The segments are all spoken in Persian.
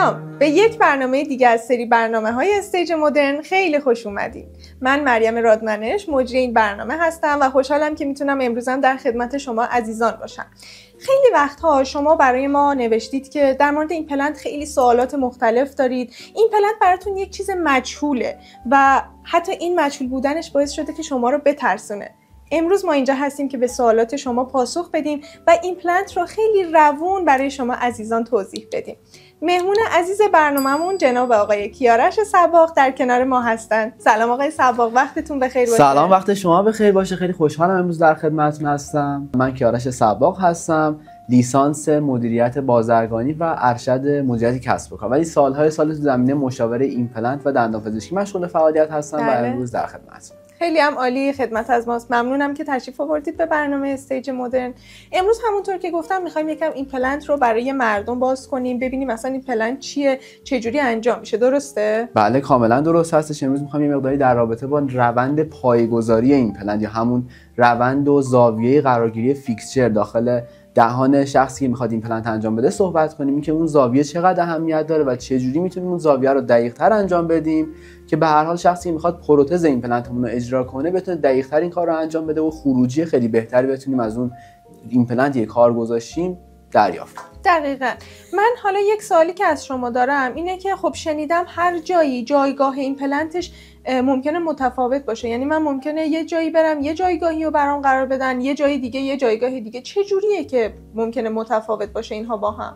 سلام، به یک برنامه دیگه از سری برنامه‌های استیج مدرن خیلی خوش اومدید. من مریم رادمنش مجری این برنامه هستم و خوشحالم که میتونم امروزم در خدمت شما عزیزان باشم. خیلی وقتها شما برای ما نوشتید که در مورد این پلنت خیلی سوالات مختلف دارید. این پلنت براتون یک چیز مجهوله و حتی این مجهول بودنش باعث شده که شما رو بترسونه. امروز ما اینجا هستیم که به سوالات شما پاسخ بدیم و این پلنت رو خیلی روون برای شما عزیزان توضیح بدیم. مهمون عزیز برنامه‌مون جناب آقای کیارش صباغ در کنار ما هستن. سلام آقای صباغ، وقتتون بخیر باشه. سلام، وقت شما بخیر باشه. خیلی خوشحالم امروز در خدمتتون هستم. من کیارش صباغ هستم، لیسانس مدیریت بازرگانی و ارشد مدیریت کسب و کار، ولی سال تو زمینه مشاوره ایمپلنت و دندانپزشکی مشغول فعالیت هستم و امروز در خدمتتون. خیلی هم عالی، خدمت از ماست. ممنونم که تشریف آوردید به برنامه استیج مدرن. امروز همونطور که گفتم می‌خوایم یکم این پلنت رو برای مردم باز کنیم، ببینیم مثلا این پلنت چیه، چه جوری انجام میشه. درسته؟ بله، کاملا درست هستش. امروز می‌خوایم یه مقداری در رابطه با روند پایه‌گذاری این پلنت یا همون روند و زاویه قرارگیری فیکسچر داخل دهان شخصی که میخواد این پلنت انجام بده صحبت کنیم، که اون زاویه چقدر اهمیت داره و چه جوری میتونیم اون زاویه رو دقیق‌تر انجام بدیم که به هر حال شخصی که میخواد پروتز این پلنتمون رو اجرا کنه بتونه دقیق‌تر این کار رو انجام بده و خروجی خیلی بهتری بتونیم از اون این پلنت یک کار گذاشتیم دریافت کنیم. دقیقاً. من حالا یک سوالی که از شما دارم اینه که خب شنیدم هر جایی جایگاه این پلنتش ممکنه متفاوت باشه، یعنی من ممکنه یه جایی برم یه جایگاهی رو برام قرار بدن، یه جای دیگه یه جایگاه دیگه. چه جوریه که ممکنه متفاوت باشه اینها با هم؟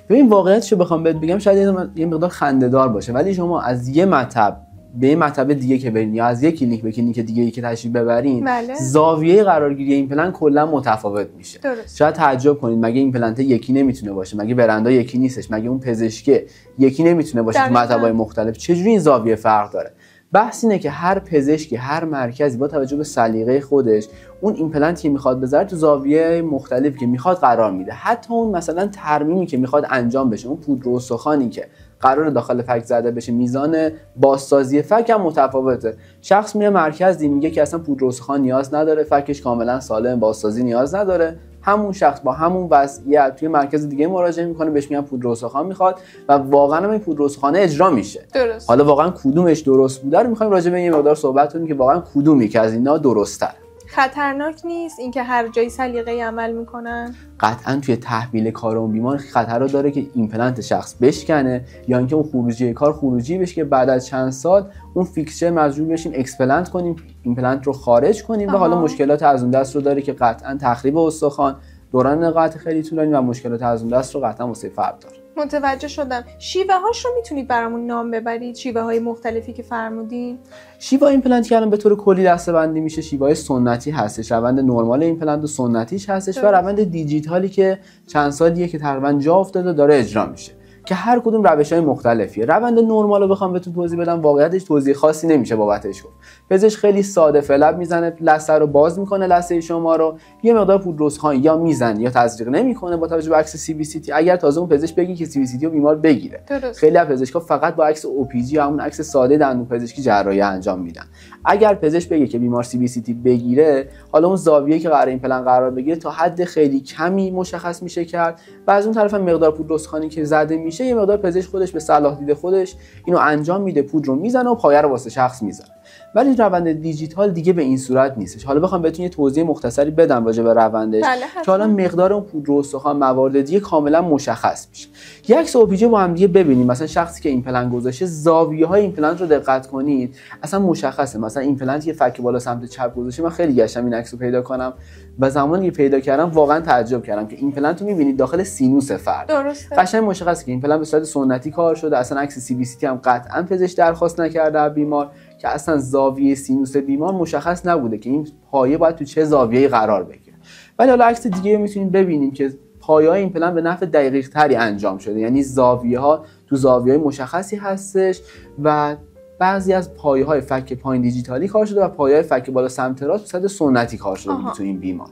ببین، واقعیتشو بخوام بهت بگم شاید یه مقدار خنده‌دار باشه، ولی شما از یه مطب به یه مطب دیگه که برین یا از یک کلینیک به کلینیک دیگه ای که تشریف ببرین، بله. زاویه قرارگیری این پلنت کلا متفاوت میشه. درست. شاید تعجب کنید، مگه این پلنت یکی نمیتونه باشه؟ مگه برندا یکی نیستش؟ مگه اون پزشکی یکی نمیتونه باشه تو مطب‌های مختلف؟ چجوری این زاویه فرق داره؟ بحث اینه که هر پزشکی، هر مرکزی با توجه به سلیقه خودش اون ایمپلنتی که میخواد بذاره تو زاویه مختلفی که میخواد قرار میده. حتی اون مثلا ترمیمی که میخواد انجام بشه، اون پودر استخوانی که قرار داخل فک زده بشه، میزان بازسازی فک هم متفاوته. شخص میره مرکزی میگه که اصلا پودر استخوان نیاز نداره، فکش کاملا سالم، بازسازی نیاز نداره. همون شخص با همون وضعیت توی مرکز دیگه مراجعه میکنه، بهش میگن پودر استخوان میخواد و واقعا هم این پودر استخوان اجرا میشه. درست. حالا واقعا کدومش درست بوده رو میخوایم راجع به این مقدار صحبت کنیم که واقعا کدومی که از اینا درسته. خطرناک نیست اینکه هر جایی سلیقه‌ای عمل میکنن؟ قطعا توی تحویل کار اون بیمار خطر رو داره که ایمپلنت شخص بشکنه یا اینکه اون خروجی کار خروجی بشه که بعد از چند سال اون فیکسچر مجبور بشیم اکسپلنت کنیم، ایمپلنت رو خارج کنیم و حالا مشکلات از اون دست رو داره که قطعا تخریب استخوان، دوران نقاهت خیلی طولانی و مشکلات از اون دست رو قطعا واسه فرد داره. متوجه شدم. شیوه هاش رو میتونید برامون نام ببرید؟ شیوه های مختلفی که فرمودین. شیوه ایمپلنت که الان به طور کلی دسته‌بندی میشه، شیوه سنتی هستش، روند نرمال ایمپلنت و سنتیش هستش و روند دیجیتالی که چند سالیه که تقریبا جا افتاده داره اجرا میشه که هر کدوم روش‌های مختلفیه. روند نرمال رو بخوام بهتون توضیح بدم، واقعیتش توضیح خاصی نمیشه بابتش گفت. پزشک خیلی ساده فلپ میزنه، لثه رو باز میکنه، لثه شما رو یه مقدار پودر استخوان یا میزنه یا تزریق نمیکنه با توجه به عکس سی بی سی تی. اگر تازه اون پزشک بگی که سی بی سی تی رو بیمار بگیره. درست. خیلی از پزشکا فقط با عکس او پی جی یا همون عکس ساده دندون پزشکی جراحی انجام میدن. اگر پزشک بگه که بیمار سی بی سی تی بگیره، حالا اون زاویه‌ای که قرار این پلن قرار بگیره تا حد خیلی کمی مشخص میشه کرد و از اون طرف مقدار پودر استخوانی که زده میشه یه مقدار پزشک خودش به صلاح دید خودش اینو انجام میده، پودر رو میزنه و پایه رو واسه شخص میزنه. ولی روند دیجیتال دیگه به این صورت نیستش. حالا بخوام بهتون یه توضیح مختصری بدم راجع به روندش که حالا مقدار اون پودر استخوان موارد دیگه کاملا مشخص میشه. یک سوپیجه با هم دیگه ببینیم، مثلا شخصی که ایمپلنت گذاشته زاویه‌های ایمپلنت رو دقت کنید، اصلا مشخصه. مثلا ایمپلنت یه فک بالا سمت چپ گذاشته، من خیلی گشتم این عکسو پیدا کنم و زمانی که پیدا کردم واقعا تعجب کردم که ایمپلنت رو می‌بینید داخل سینوس فرد. درسته. قشنگ مشخصه که ایمپلنت به صورت سنتی کار شده، اصلا عکس سی بی سی تی هم قطعا پزشک درخواست نکرده از بیمار که اصلا زاویه سینوس بیمار مشخص نبوده که این پایه باید تو چه زاویه‌ای قرار بگیره. ولی حالا عکس دیگه می‌تونید ببینیم که پایه‌های ایمپلنت به نحو دقیق‌تری انجام شده، یعنی زاویه‌ها تو زاویه‌های مشخصی هستش و بعضی از پایه‌های فک پایین دیجیتالی کار شده و پایه‌های فک بالا سمت راست تو سطح سنتی کار شده تو این بیمار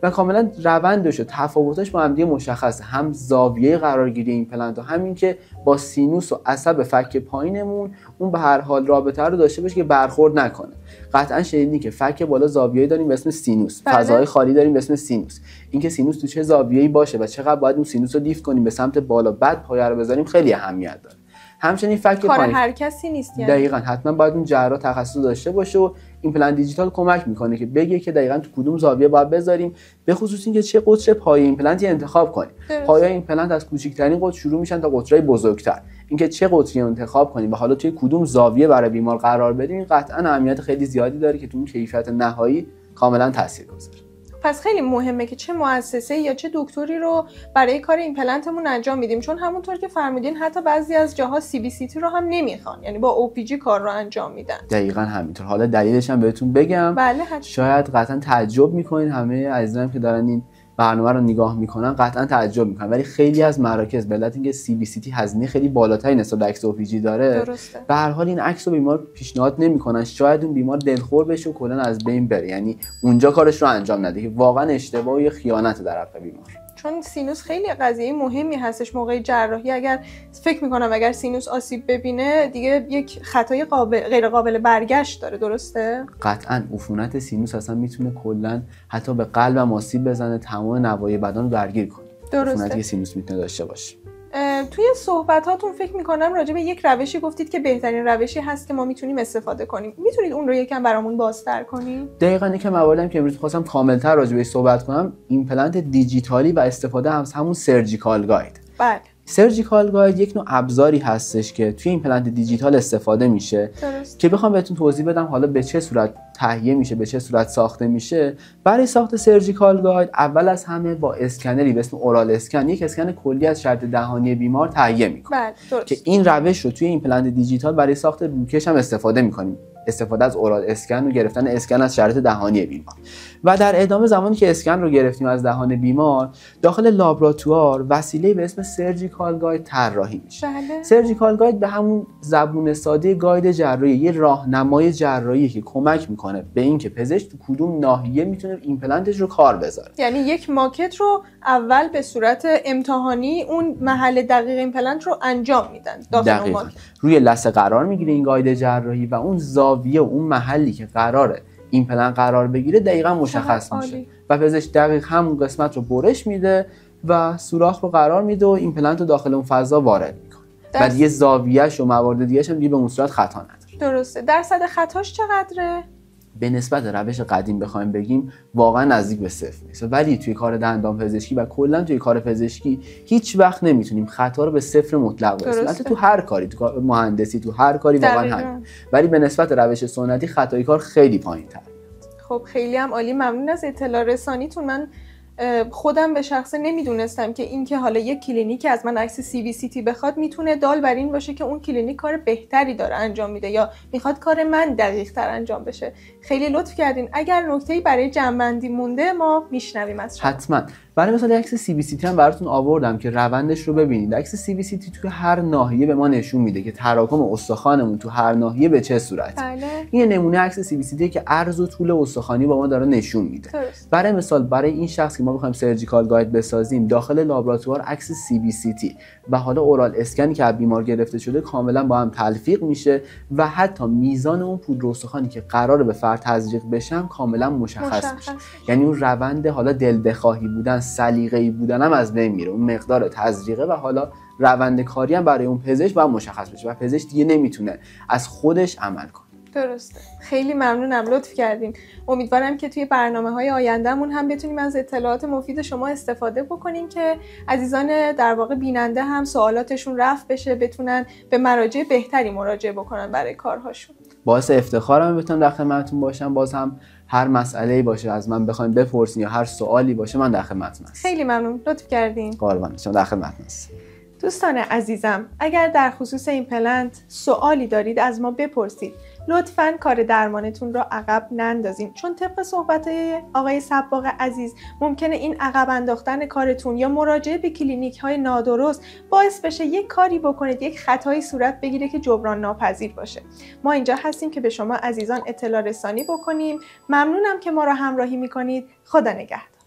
و کاملا روندش و تفاوتش با هم دیگه مشخصه، هم زاویه قرارگیری ایمپلنت و همین که با سینوس و عصب فک پایینمون اون به هر حال رابطه رو داشته باشه که برخورد نکنه. قطعا شنیدی که فک بالا زاویه‌ای داریم به اسم سینوس، فضای خالی داریم به اسم سینوس. اینکه سینوس تو چه زاویه‌ای باشه و چقدر باید اون سینوس رو لیفت کنیم به سمت بالا بعد پایه رو بذاریم خیلی اهمیت داره. همچنین فک کار هر کسی نیست یعنی. دقیقاً حتما باید اون جراح تخصص داشته باشه و ایمپلنت دیجیتال کمک میکنه که بگه که دقیقاً تو کدوم زاویه باید بذاریم، به خصوص اینکه چه قطر پایه ایمپلنتی انتخاب کنیم. پایه ایمپلنت از کوچکترین قطر شروع میشن تا قطرهای بزرگتر. اینکه چه قطری انتخاب کنیم و حالا توی کدوم زاویه برای بیمار قرار بدیم قطعاً اهمیت خیلی زیادی داره که تو اون کیفیت نهایی کاملا تاثیرگذاره. پس خیلی مهمه که چه مؤسسه یا چه دکتری رو برای کار ایمپلنتمون انجام میدیم، چون همونطور که فرمودین حتی بعضی از جاها CBCT رو هم نمیخوان، یعنی با OPG کار رو انجام میدن. دقیقاً همینطور. حالا دلیلش هم بهتون بگم. بله شاید قطعاً تعجب میکنین، همه عزیزانم که دارن این برنامه رو نگاه میکنن قطعا تعجب میکنن، ولی خیلی از مراکز به علت اینکه CBCT هزینه خیلی بالاتری نسبت به عکس OPG داره، به هر حال این عکس رو بیمار پیشنهاد نمیکنن. شاید اون بیمار دلخور بشه و کلا از بین بره، یعنی اونجا کارش رو انجام نده، که واقعا اشتباه یا خیانت در حق بیمار. چون سینوس خیلی قضیه مهمی هستش موقع جراحی. اگر فکر میکنم اگر سینوس آسیب ببینه دیگه یک خطای غیر قابل برگشت داره، درسته؟ قطعاً عفونت سینوس اصلا میتونه کلا حتی به قلبم آسیب بزنه، تمام نواحی بدن رو درگیر کنه. درسته. عفونتی که سینوس میتونه داشته باشه. توی صحبتاتون فکر میکنم راجع به یک روشی گفتید که بهترین روشی هست که ما میتونیم استفاده کنیم. میتونید اون رو یکم برامون بازتر کنید؟ دقیقاً یکم مواردی که امروز خواستم کاملتر راجع بهش صحبت کنم، ایمپلنت دیجیتالی و استفاده از همون سرجیکال گاید. بله. سرجیکال گاید یک نوع ابزاری هستش که توی ایمپلنت دیجیتال استفاده میشه. درست. که بخوام بهتون توضیح بدم حالا به چه صورت تهیه میشه، به چه صورت ساخته میشه. برای ساخت سرجیکال گاید اول از همه با اسکنری به اسم اورال اسکن، یک اسکن کلی از شرط دهانی بیمار تهیه میکنه. بله درست. که این روش رو توی ایمپلنت دیجیتال برای ساخت روکش هم استفاده میکنیم. استفاده از اورال اسکن و گرفتن اسکن از شرط دهانی بیمار. و در ادامه زمانی که اسکن رو گرفتیم از دهان بیمار، داخل لابراتوار وسیله به اسم سرجیکال گاید طراحی میشه. بله. سرجیکال گاید به همون زبون ساده گاید جراحی، یه راهنمای جراحی که کمک میکنه به اینکه پزشک تو کدوم ناحیه میتونه ایمپلنتش رو کار بذاره. یعنی یک ماکت رو اول به صورت امتحانی اون محل دقیق ایمپلنت رو انجام میدن داخل اون ماکت. روی لثه قرار میگیره این گاید جراحی و اون زاویه و اون محلی که قراره ایمپلنت قرار بگیره دقیقاً مشخص میشه و پزشک دقیق همون قسمت رو برش میده و سوراخ رو قرار میده و ایمپلنت رو داخل اون فضا وارد میکنه. و دیگه زاویه‌اش و موارد دیگه‌اش هم دیگه به اون صورت خطا نداره. درسته. درصد خطاش چقدره؟ به نسبت روش قدیم بخوایم بگیم واقعا نزدیک به صفر نیست، ولی توی کار دندان پزشکی و کلا توی کار پزشکی هیچ وقت نمیتونیم خطا رو به صفر مطلق برسونیم. البته تو هر کاری، تو کار مهندسی، تو هر کاری واقعا همین، ولی به نسبت روش سنتی خطای کار خیلی پایین‌تر. خب خیلی هم عالی، ممنون از اطلاع رسانیتون. من خودم به شخصه نمیدونستم که این که حالا یک کلینیک از من عکس CBCT بخواد میتونه دال بر این باشه که اون کلینیک کار بهتری داره انجام میده یا میخواد کار من دقیق تر انجام بشه. خیلی لطف کردین. اگر نکته‌ای برای جمع‌بندی مونده ما میشنویم از شما. حتما. برای مثلا عکس CBCT هم براتون آوردم که روندش رو ببینید. عکس CBCT توی هر ناحیه به ما نشون میده که تراکم استخوانمون تو هر ناحیه به چه صورته. بله. این نمونه عکس CBCT که عرض و طول استخوانی با ما داره نشون میده. درست. برای مثال برای این شخص که ما بخوایم سرجیکال گاید بسازیم، داخل لابراتوار عکس CBCT و حالا اورال اسکنی که از بیمار گرفته شده کاملا با هم تلفیق میشه و حتی میزان اون پودر استخوانی که قراره به فرد تزریق بشه هم کاملا مشخص میشه. یعنی اون روند حالا دل بخواهی بودن، سلیقه‌ای بودن هم از بین میره. اون مقدار تزریقه و حالا روند کاری هم برای اون پزشک باید مشخص بشه و پزشک دیگه نمیتونه از خودش عمل کنه. درسته. خیلی ممنونم، لطف کردین. امیدوارم که توی برنامه‌های آیندهمون هم بتونیم از اطلاعات مفید شما استفاده بکنیم که عزیزان در واقع بیننده هم سوالاتشون رفع بشه، بتونن به مراجع بهتری مراجعه بکنن برای کارهاشون. باعث افتخارم بتونم در خدمتتون باشم. باز هم هر مسئله‌ای باشه از من بخواید بپرسین یا هر سوالی باشه من در خدمتتون هستم. خیلی ممنون، لطف کردین. قربان شما، در خدمتتون هستم. دوستان عزیزم، اگر در خصوص ایمپلنت سوالی دارید از ما بپرسید. لطفاً کار درمانتون را عقب نندازین، چون طبق صحبت‌های آقای سباق عزیز ممکنه این عقب انداختن کارتون یا مراجعه به کلینیک‌های نادرست باعث بشه یک کاری بکنید، یک خطایی صورت بگیره که جبران ناپذیر باشه. ما اینجا هستیم که به شما عزیزان اطلاع رسانی بکنیم. ممنونم که ما را همراهی می‌کنید. خدا نگهدار.